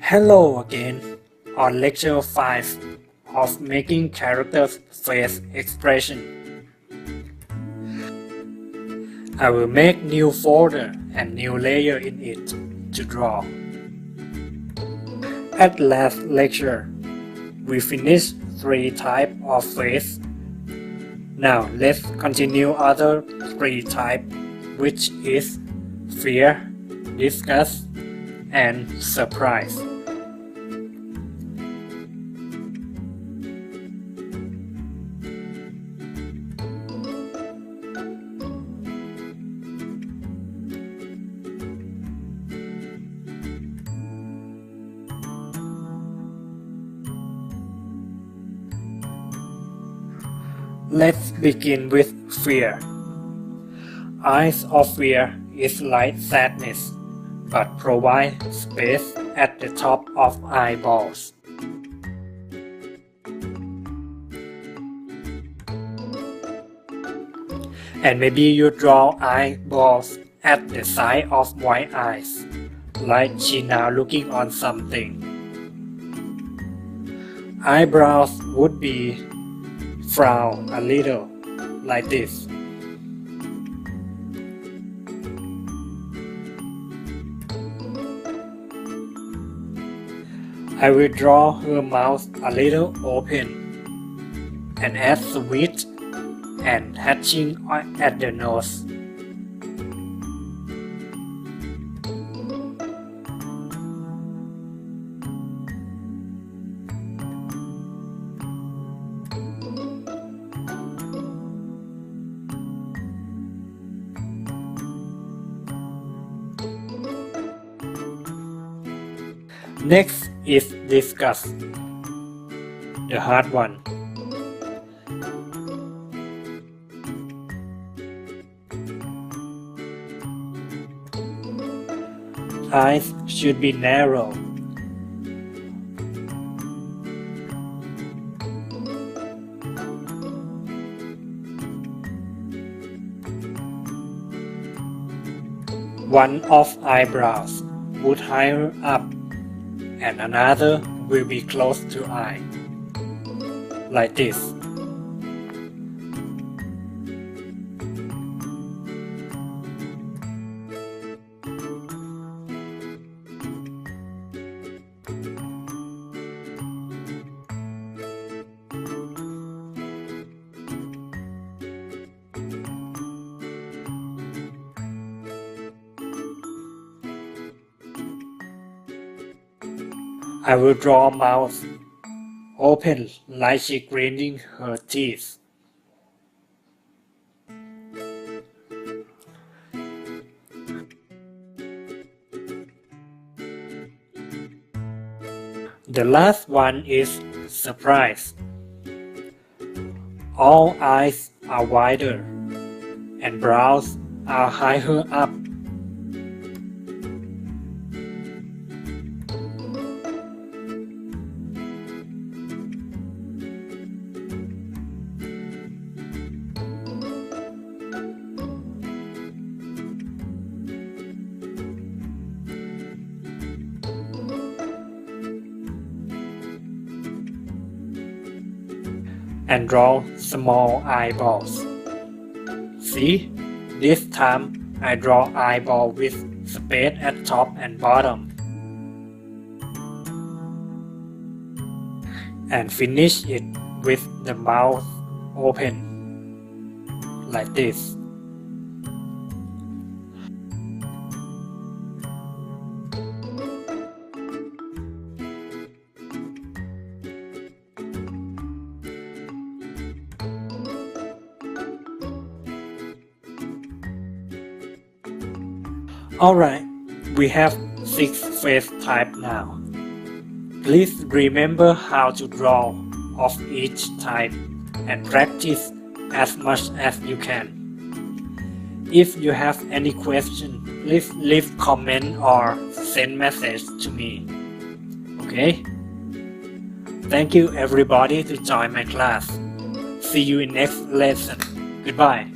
Hello again on lecture 5 of making characters' face expression. I will make new folder and new layer in it to draw. At last lecture, we finished 3 types of face. Now let's continue other 3 types, which is fear, disgust, and surprise. Let's begin with fear. Eyes of fear is like sadness, but provide space at the top of eyeballs. And maybe you draw eyeballs at the side of white eyes, like she now looking on something. Eyebrows would be frown a little, like this. I will draw her mouth a little open and add sweet and hatching at the nose. Next is disgust, the hard one. Eyes should be narrow. One of eyebrows would higher up and another will be close to eye, like this. I will draw a mouth open like she grinding her teeth. The last one is surprise. All eyes are wider and brows are higher up. And draw small eyeballs. See, this time I draw eyeball with space at top and bottom. And finish it with the mouth open, like this. Alright, we have 6 face types now. Please remember how to draw of each type and practice as much as you can. If you have any question, please leave comment or send message to me. Okay? Thank you everybody to join my class. See you in next lesson. Goodbye.